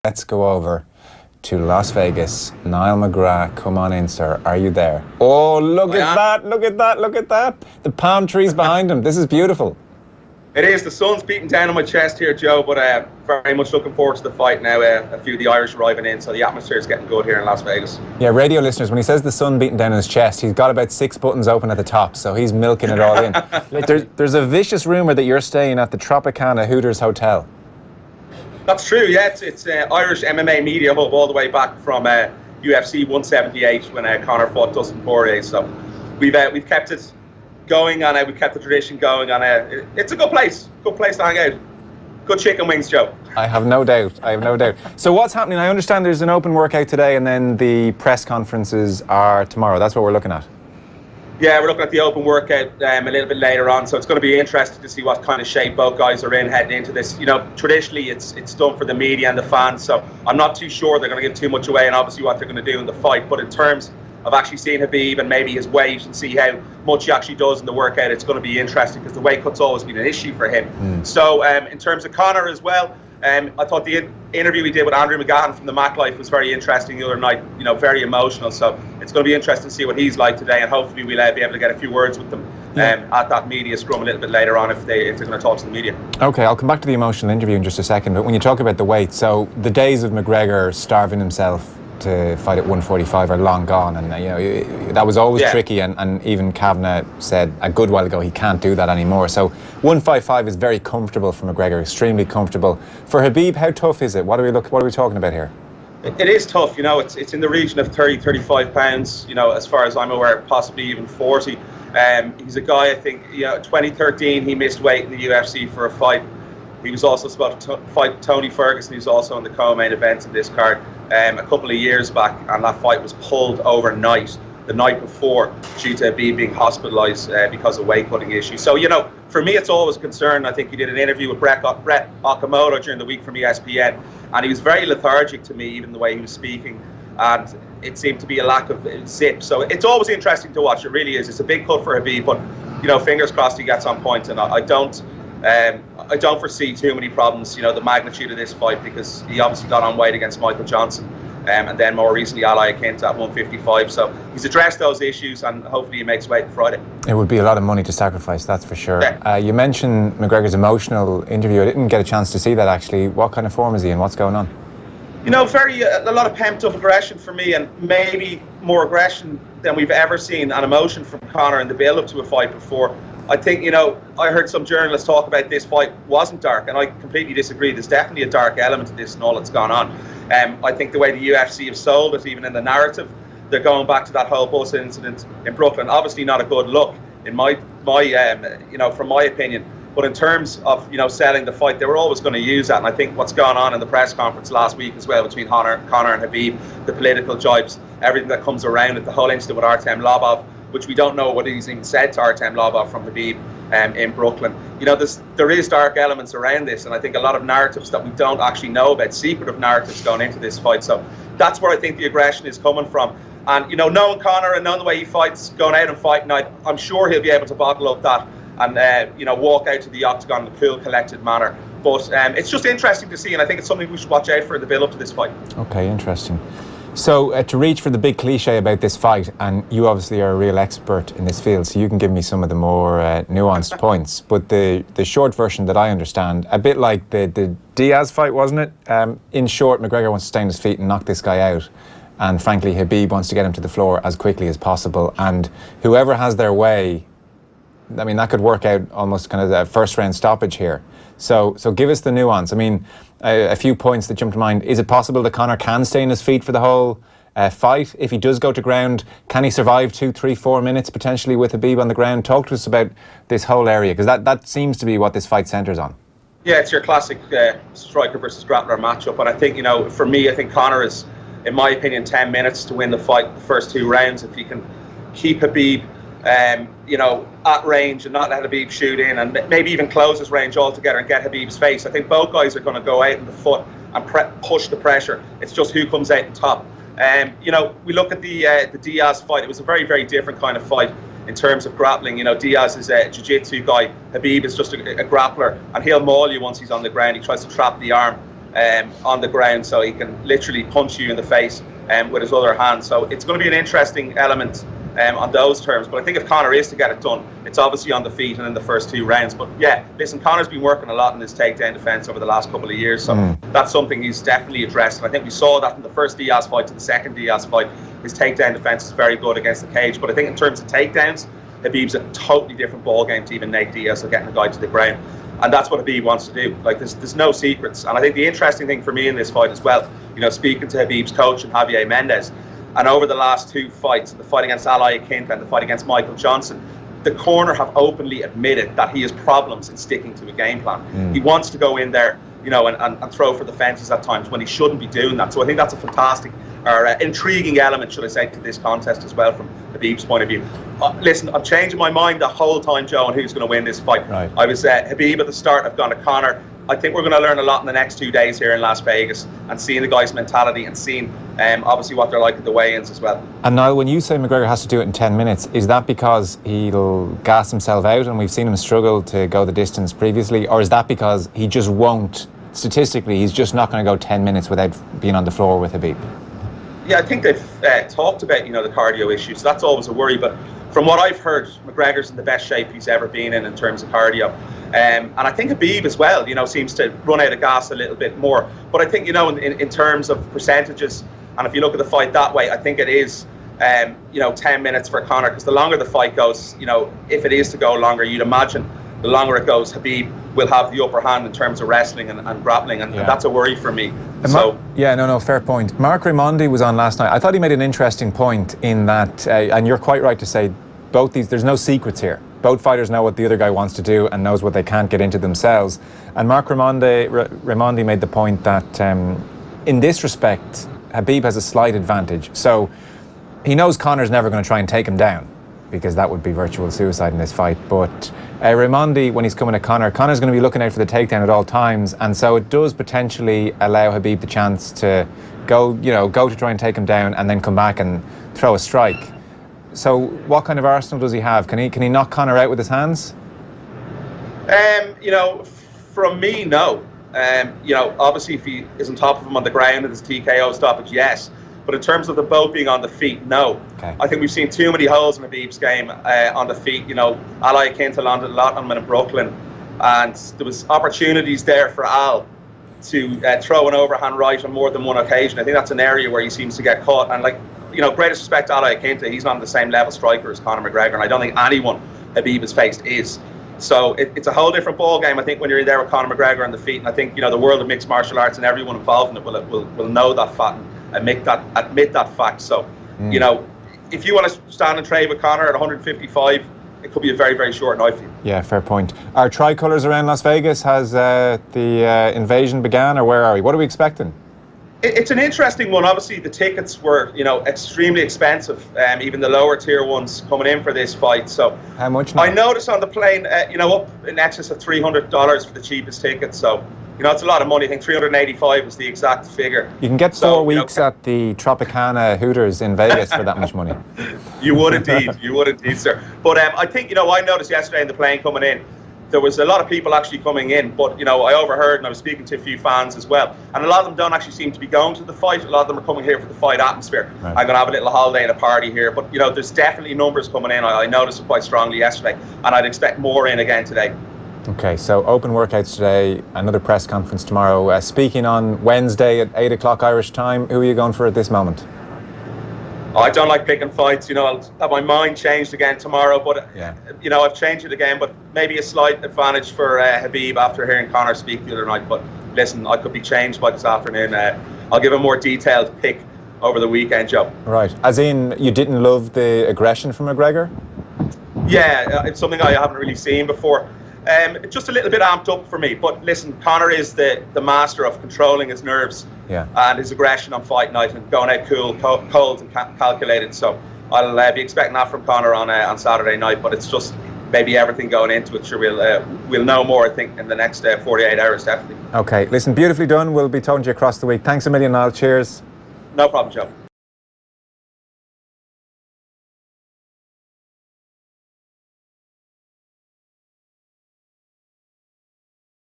Let's go over to Las Vegas. Niall McGrath, come on in, sir. Are you there? Oh, look at that, look at that, look at that. The palm trees behind him. This is beautiful. It is. The sun's beating down on my chest here, Joe, but very much looking forward to the fight now. A few of the Irish arriving in, so the atmosphere is getting good here in Las Vegas. Yeah, radio listeners, when he says the sun beating down on his chest, he's got about 6 buttons open at the top, so he's milking it all in. There's a vicious rumour that you're staying at the Tropicana Hooters Hotel. That's true, yeah. It's Irish MMA media hub all the way back from UFC 178 when Conor fought Dustin Poirier. So we've kept it going, and we've kept the tradition going, and it's a good place to hang out. Good chicken wings, Joe. I have no doubt. So what's happening? I understand there's an open workout today, and then the press conferences are tomorrow. That's what we're looking at. Yeah, we're looking at the open workout a little bit later on, so it's going to be interesting to see what kind of shape both guys are in heading into this. You know, traditionally it's done for the media and the fans, so I'm not too sure they're going to give too much away, and obviously what they're going to do in the fight. But in terms of actually seeing Khabib and maybe his weight and see how much he actually does in the workout, it's going to be interesting because the weight cut's always been an issue for him. So in terms of Conor as well, I thought the interview we did with Andrew McGahan from the Mac Life was very interesting the other night, you know, very emotional. So it's going to be interesting to see what he's like today, and hopefully we'll be able to get a few words with them at that media scrum a little bit later on if they're going to talk to the media. Okay, I'll come back to the emotional interview in just a second, but when you talk about the weight, so the days of McGregor starving himself to fight at 145 are long gone, and you know that was always tricky, and even Kavanagh said a good while ago he can't do that anymore. So 155 is very comfortable for McGregor, extremely comfortable. For Khabib, how tough is it? What are we talking about here? It is tough, you know. It's in the region of 30-35 pounds, you know, as far as I'm aware, possibly even 40. He's a guy, I think, you know, 2013 he missed weight in the UFC for a fight. He was also supposed to fight Tony Ferguson, who's also in the co-main event in this card, a couple of years back, and that fight was pulled overnight, the night before, due to Khabib being hospitalised because of weight cutting issues. So, you know, for me, it's always a concern. I think he did an interview with Brett Okamoto during the week from ESPN, and he was very lethargic to me, even the way he was speaking, and it seemed to be a lack of zip. So it's always interesting to watch. It really is. It's a big cut for Khabib, but, you know, fingers crossed he gets on point, and I don't foresee too many problems, you know, the magnitude of this fight, because he obviously got on weight against Michael Johnson, and then more recently Ally Akinta at 155. So he's addressed those issues, and hopefully he makes weight Friday. It would be a lot of money to sacrifice, that's for sure. Yeah. You mentioned McGregor's emotional interview. I didn't get a chance to see that, actually. What kind of form is he in? What's going on? You know, a lot of pent up aggression for me, and maybe more aggression than we've ever seen, and emotion from Conor in the build-up to a fight before. I think, you know, I heard some journalists talk about this fight wasn't dark, and I completely disagree. There's definitely a dark element to this and all that's gone on. I think the way the UFC have sold it, even in the narrative, they're going back to that whole bus incident in Brooklyn. Obviously not a good look, in my you know, from my opinion. But in terms of, you know, selling the fight, they were always going to use that. And I think what's gone on in the press conference last week as well between Conor and Khabib, the political jibes, everything that comes around it, the whole incident with Artem Lobov, which we don't know what he's even said to Artem Lobov from Khabib in Brooklyn. You know, there is dark elements around this, and I think a lot of narratives that we don't actually know about, secretive narratives going into this fight. So that's where I think the aggression is coming from. And, you know, knowing Conor and knowing the way he fights, going out and fighting, I'm sure he'll be able to bottle up that and, you know, walk out to the octagon in a cool, collected manner. But it's just interesting to see, and I think it's something we should watch out for in the build-up to this fight. Okay, interesting. So to reach for the big cliche about this fight, and you obviously are a real expert in this field, so you can give me some of the more nuanced points, but the short version that I understand, a bit like the Diaz fight, wasn't it? In short, McGregor wants to stay on his feet and knock this guy out, and frankly Khabib wants to get him to the floor as quickly as possible, and whoever has their way, I mean, that could work out almost kind of a first round stoppage here. So give us the nuance. I mean, a few points that jump to mind. Is it possible that Conor can stay on his feet for the whole fight? If he does go to ground, can he survive 2, 3, 4 minutes potentially with Khabib on the ground? Talk to us about this whole area, because that seems to be what this fight centres on. Yeah, it's your classic striker versus grappler matchup. And I think, you know, for me, I think Conor is, in my opinion, 10 minutes to win the fight, the first 2 rounds. If he can keep Khabib you know, at range and not let Khabib shoot in, and maybe even close his range altogether and get Khabib's face. I think both guys are going to go out in the foot and push the pressure. It's just who comes out on top. You know, we look at the Diaz fight. It was a very, very different kind of fight in terms of grappling. You know, Diaz is a jiu-jitsu guy. Khabib is just a grappler, and he'll maul you once he's on the ground. He tries to trap the arm. on the ground, so he can literally punch you in the face with his other hand. So it's going to be an interesting element on those terms. But I think if Conor is to get it done, it's obviously on the feet and in the first 2 rounds. But yeah, listen, Conor's been working a lot in his takedown defence over the last couple of years, so that's something he's definitely addressed. And I think we saw that from the first Diaz fight to the second Diaz fight. His takedown defence is very good against the cage. But I think in terms of takedowns, Khabib's a totally different ball game to even Nate Diaz, so getting a guy to the ground. And that's what Khabib wants to do. Like, there's no secrets. And I think the interesting thing for me in this fight as well, you know, speaking to Khabib's coach and Javier Mendez, and over the last 2 fights, the fight against Al Iaquinta and the fight against Michael Johnson, the corner have openly admitted that he has problems in sticking to a game plan. He wants to go in there, you know, and throw for the fences at times when he shouldn't be doing that. So I think that's a fantastic or intriguing element, should I say, to this contest as well from Khabib's point of view. Listen, I'm changing my mind the whole time, Joe, on who's going to win this fight. Right. I was Khabib at the start. I've gone to Conor. I think we're going to learn a lot in the next 2 days here in Las Vegas, and seeing the guys' mentality and seeing obviously what they're like at the weigh-ins as well. And now, when you say McGregor has to do it in 10 minutes, is that because he'll gas himself out and we've seen him struggle to go the distance previously, or is that because he just won't, statistically, he's just not going to go 10 minutes without being on the floor with Khabib? Yeah, I think they've talked about, you know, the cardio issues. That's always a worry, but from what I've heard, McGregor's in the best shape he's ever been in terms of cardio. And I think Khabib as well, you know, seems to run out of gas a little bit more. But I think, you know, in terms of percentages, and if you look at the fight that way, I think it is, you know, 10 minutes for Conor, because the longer the fight goes, you know, if it is to go longer, you'd imagine the longer it goes, Khabib will have the upper hand in terms of wrestling and grappling, and that's a worry for me. Fair point. Mark Raimondi was on last night. I thought he made an interesting point in that, and you're quite right to say, there's no secrets here. Both fighters know what the other guy wants to do and knows what they can't get into themselves. And Mark Raimondi made the point that in this respect, Khabib has a slight advantage. So he knows Conor's never going to try and take him down, because that would be virtual suicide in this fight. But Raimondi, when he's coming at Conor's going to be looking out for the takedown at all times, and so it does potentially allow Khabib the chance to go to try and take him down and then come back and throw a strike. So what kind of arsenal does he have? Can he knock Conor out with his hands? You know, from me, no. You know, obviously if he is on top of him on the ground and his TKO stoppage, yes. But in terms of the both being on the feet, no. Okay. I think we've seen too many holes in Khabib's game on the feet. You know, Al Iaquinta landed a lot on him in Brooklyn, and there was opportunities there for Al to throw an overhand right on more than one occasion. I think that's an area where he seems to get caught. And, like, you know, greatest respect to Al Iaquinta, he's not on the same level striker as Conor McGregor, and I don't think anyone Khabib has faced is. So it's a whole different ball game, I think, when you're in there with Conor McGregor on the feet. And I think, you know, the world of mixed martial arts and everyone involved in it will know that fact and admit that fact. So, you know, if you want to stand and trade with Conor at 155, it could be a very, very short night for you. Yeah, fair point. Are tricolours around Las Vegas? Has the invasion began, or where are we? What are we expecting? It's an interesting one. Obviously, the tickets were, you know, extremely expensive. Even the lower tier ones coming in for this fight. So how much now? I noticed on the plane, you know, up in excess of $300 for the cheapest ticket. So, you know, it's a lot of money. I think 385 is the exact figure. You can get 4 weeks at the Tropicana Hooters in Vegas for that much money. You would indeed, sir. But I think, you know, I noticed yesterday in the plane coming in, there was a lot of people actually coming in, but, you know, I overheard, and I was speaking to a few fans as well, and a lot of them don't actually seem to be going to the fight. A lot of them are coming here for the fight atmosphere. Right. I'm going to have a little holiday and a party here, but, you know, there's definitely numbers coming in. I noticed it quite strongly yesterday, and I'd expect more in again today. Okay, so open workouts today, another press conference tomorrow. Speaking on Wednesday at 8 o'clock Irish time, who are you going for at this moment? I don't like picking fights. You know, I'll have my mind changed again tomorrow, but, you know, I've changed it again, but maybe a slight advantage for Khabib after hearing Conor speak the other night. But listen, I could be changed by this afternoon. I'll give a more detailed pick over the weekend, Joe. Right. As in, you didn't love the aggression from McGregor? Yeah, it's something I haven't really seen before. Just a little bit amped up for me. But listen, Conor is the master of controlling his nerves and his aggression on fight night and going out cool, cold and calculated. So I'll be expecting that from Conor on Saturday night. But it's just maybe everything going into it. Sure, we'll know more, I think, in the next 48 hours, definitely. Okay, listen, beautifully done. We'll be talking to you across the week. Thanks a million, Niall. Cheers. No problem, Joe.